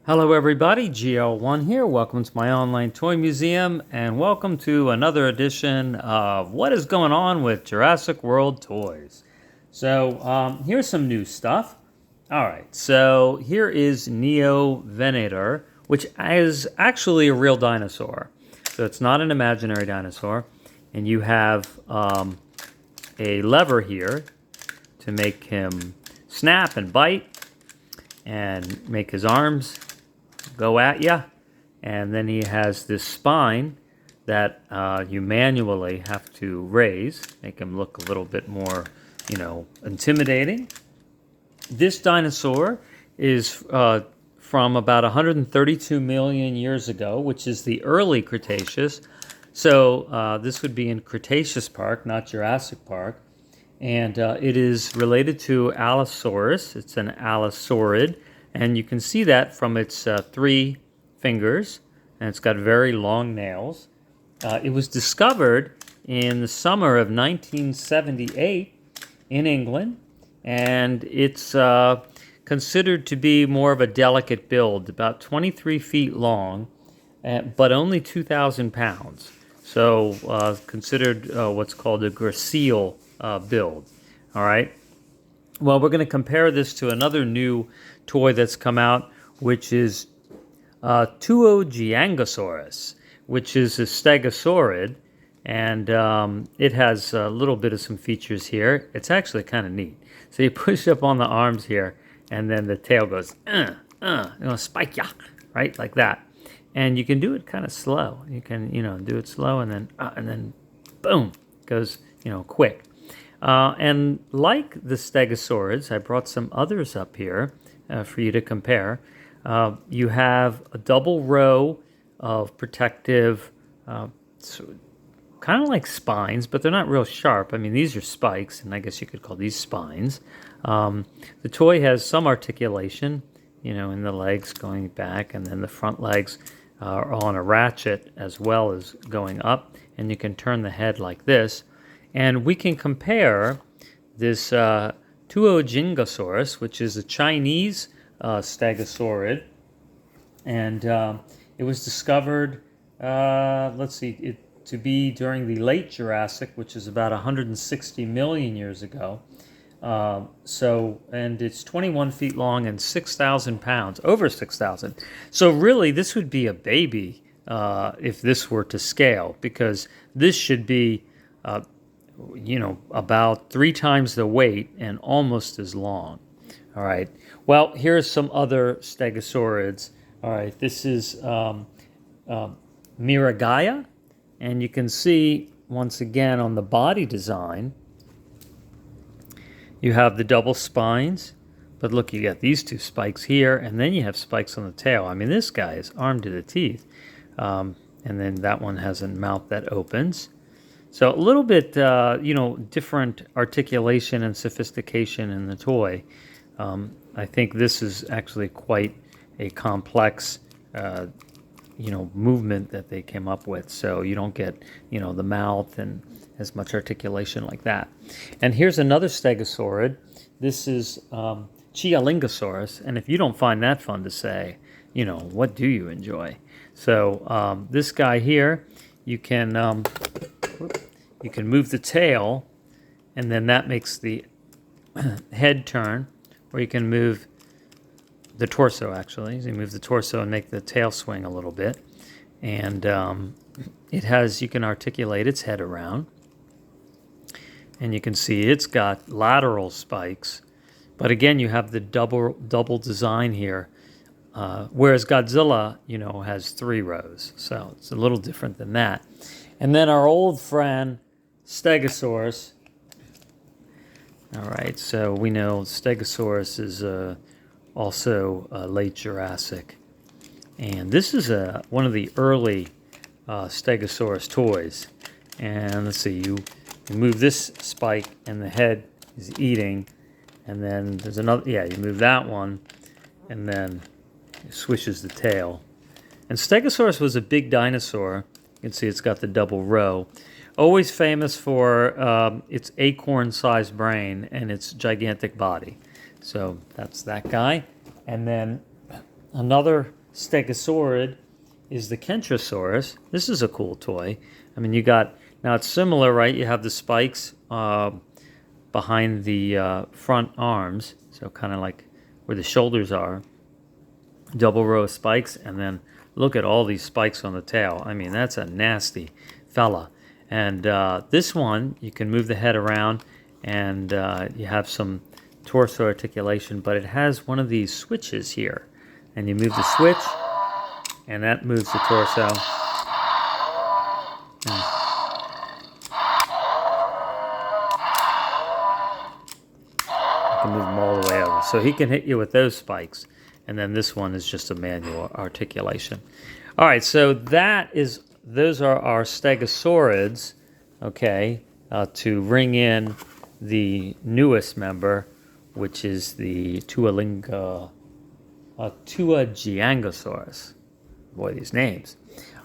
Hello everybody, GL1 here. Welcome to my online toy museum and welcome to another edition of What is Going On with Jurassic World Toys. So here's some new stuff. Alright, so here is Neoventator, which is actually a real dinosaur. So it's not an imaginary dinosaur. And you have a lever here to make him snap and bite and make his arms go at you. And then he has this spine that you manually have to raise, make him look a little bit more, intimidating. This dinosaur is from about 132 million years ago, which is the early Cretaceous. So this would be in Cretaceous Park, not Jurassic Park. And it is related to Allosaurus. It's an allosaurid. And you can see that from its 3 fingers. And it's got very long nails. It was discovered in the summer of 1978 in England. And it's considered to be more of a delicate build, about 23 feet long, but only 2,000 pounds. So considered what's called a gracile build. All right. Well, we're going to compare this to another new toy that's come out, which is Tuojiangosaurus, which is a stegosaurid, and it has a little bit of some features here. It's actually kind of neat. So you push up on the arms here, and then the tail goes, spike ya, right, like that. And you can do it kind of slow. You can, do it slow, and then boom, goes, quick. And like the stegosaurids, I brought some others up here for you to compare. You have a double row of protective, kind of like spines, but they're not real sharp. I mean, these are spikes, and I guess you could call these spines. The toy has some articulation, in the legs going back, and then the front legs are on a ratchet as well as going up, and you can turn the head like this. And we can compare this Tuojiangosaurus, which is a Chinese stegosaurid, and it was discovered, to be during the late Jurassic, which is about 160 million years ago. And it's 21 feet long and 6,000 pounds, over 6,000. So really, this would be a baby if this were to scale, because this should be about 3 times the weight and almost as long. All right. Well, here's some other stegosaurids. All right. This is Miragaya. And you can see, once again, on the body design, you have the double spines. But look, you got these 2 spikes here, and then you have spikes on the tail. I mean, this guy is armed to the teeth. And then that one has a mouth that opens. So a little bit, different articulation and sophistication in the toy. I think this is actually quite a complex, movement that they came up with. So you don't get, the mouth and as much articulation like that. And here's another stegosaurid. This is Tuojiangosaurus. And if you don't find that fun to say, what do you enjoy? So this guy here, you can move the tail, and then that makes the head turn, or you can move the torso, actually. So you move the torso and make the tail swing a little bit. And you can articulate its head around. And you can see it's got lateral spikes. But again, you have the double design here. Whereas Godzilla, has 3 rows. So it's a little different than that. And then our old friend, Stegosaurus. All right, so we know Stegosaurus is also late Jurassic. And this is one of the early Stegosaurus toys. And let's see, you move this spike and the head is eating. And then there's another, you move that one and then it swishes the tail. And Stegosaurus was a big dinosaur. You can see it's got the double row. Always famous for its acorn-sized brain and its gigantic body. So that's that guy. And then another stegosaurid is the Kentrosaurus. This is a cool toy. I mean, you got, now it's similar, right? You have the spikes behind the front arms, so kind of like where the shoulders are. Double row of spikes, and then look at all these spikes on the tail. I mean, that's a nasty fella. And this one, you can move the head around, and you have some torso articulation, but it has one of these switches here. And you move the switch, and that moves the torso. And you can move them all the way over. So he can hit you with those spikes. And then this one is just a manual articulation. All right, so those are our stegosaurids, okay, to ring in the newest member, which is the Tuojiangosaurus. Boy, these names.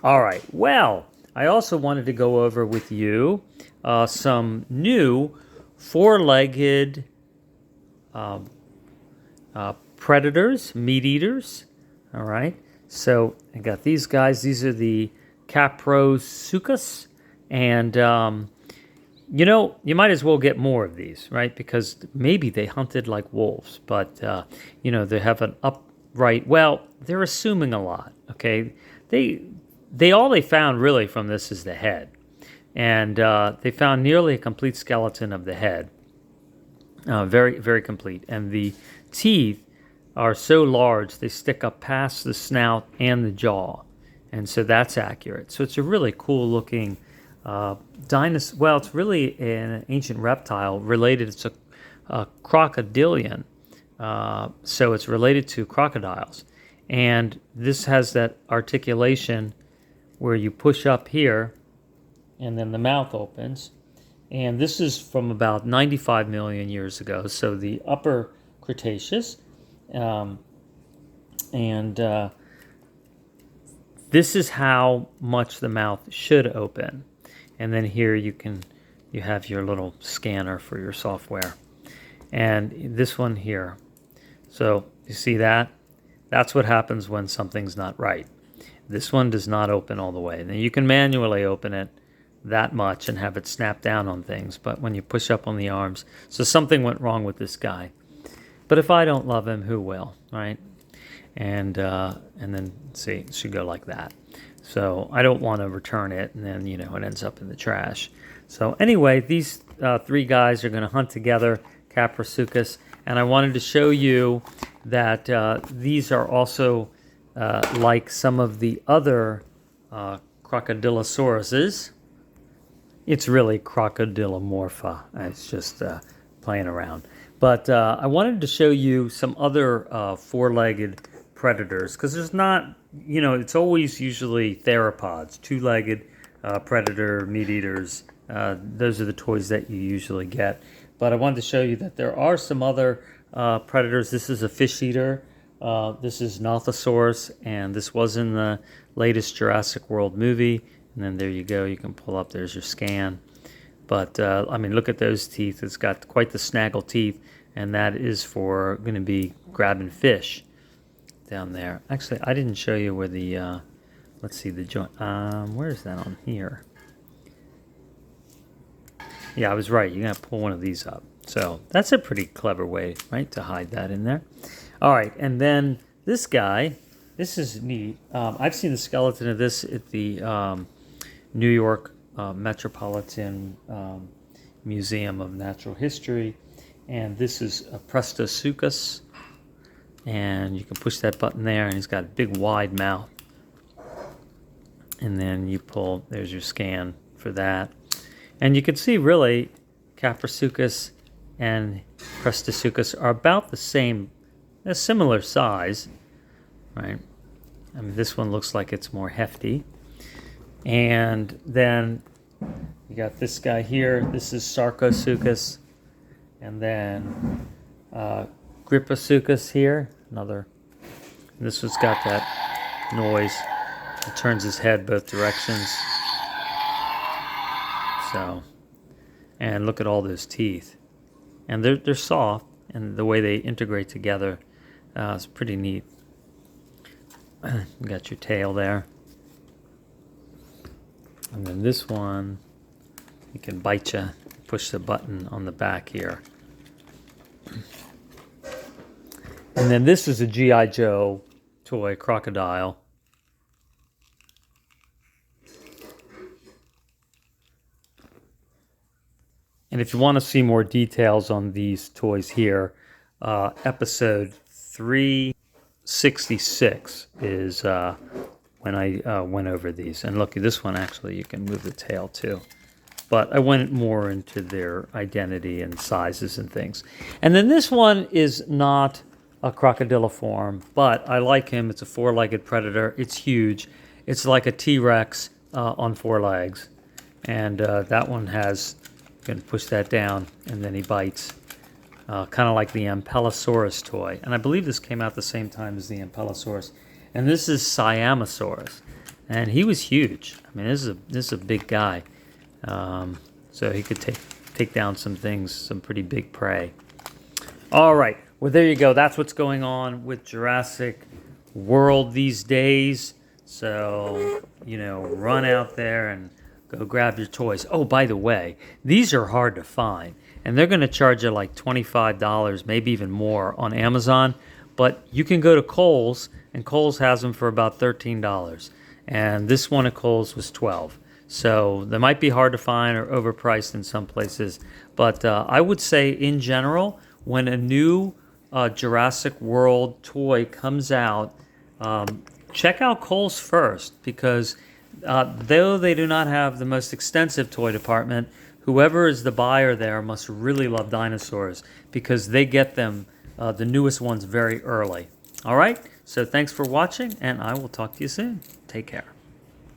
All right, well, I also wanted to go over with you some new four-legged predators, meat eaters. All right, so I got these guys. These are the Kaprosuchus, and you know, you might as well get more of these, right? Because maybe they hunted like wolves, but you know, they have an upright. Well, they're assuming a lot. Okay, all they found really from this is the head, and they found nearly a complete skeleton of the head, very very complete, and the teeth are so large they stick up past the snout and the jaw, and so that's accurate. So it's a really cool looking dinosaur. Well, it's really an ancient reptile related. It's a crocodilian, so it's related to crocodiles, and this has that articulation where you push up here and then the mouth opens, and this is from about 95 million years ago, so the upper Cretaceous. This is how much the mouth should open. And then here you have your little scanner for your software. And this one here. So you see that? That's what happens when something's not right. This one does not open all the way. Now you can manually open it that much and have it snap down on things, but when you push up on the arms, so something went wrong with this guy. But if I don't love him, who will, right? And then see, it should go like that. So I don't want to return it, and then, you know, it ends up in the trash. So anyway, these three guys are going to hunt together, Kaprosuchus, and I wanted to show you that these are also like some of the other crocodilosauruses. It's really Crocodilomorpha. It's just playing around. But I wanted to show you some other four-legged predators, because there's not, you know, it's always usually theropods, two-legged predator, meat eaters. Those are the toys that you usually get. But I wanted to show you that there are some other predators. This is a fish eater. This is Nothosaurus, and this was in the latest Jurassic World movie. And then there you go. You can pull up. There's your scan. But, I mean, look at those teeth. It's got quite the snaggle teeth, and that is for going to be grabbing fish down there. Actually, I didn't show you where the, let's see, the joint, where is that on here? Yeah, I was right. You're going to pull one of these up. So that's a pretty clever way, right, to hide that in there. All right, and then this guy, this is neat. I've seen the skeleton of this at the New York Metropolitan Museum of Natural History, and this is a Kaprosuchus, and you can push that button there, and he's got a big wide mouth, and then you pull, there's your scan for that, and you can see really Kaprosuchus and Kaprosuchus are about the same, a similar size, right? I mean, this one looks like it's more hefty. And then you got this guy here. This is Sarcosuchus. And then Kaprosuchus here. Another. This one's got that noise. It turns his head both directions. So, and look at all those teeth. And they're soft. And the way they integrate together is pretty neat. You got your tail there. And then this one, you can bite you, push the button on the back here. And then this is a G.I. Joe toy crocodile. And if you want to see more details on these toys here, episode 366 is when I went over these. And look, this one actually, you can move the tail too. But I went more into their identity and sizes and things. And then this one is not a crocodiliform, but I like him. It's a four-legged predator. It's huge. It's like a T-Rex on four legs. And that one has, you can push that down, and then he bites. Kind of like the Ampelosaurus toy. And I believe this came out the same time as the Ampelosaurus. And this is Siamosaurus. And he was huge. I mean, this is a big guy. So he could take down some things, some pretty big prey. All right. Well, there you go. That's what's going on with Jurassic World these days. So, you know, run out there and go grab your toys. Oh, by the way, these are hard to find. And they're going to charge you like $25, maybe even more on Amazon. But you can go to Kohl's, and Kohl's has them for about $13. And this one at Kohl's was $12. So they might be hard to find or overpriced in some places. But I would say in general, when a new Jurassic World toy comes out, check out Kohl's first, because though they do not have the most extensive toy department, whoever is the buyer there must really love dinosaurs, because they get them, the newest ones, very early. All right, so thanks for watching, and I will talk to you soon. Take care.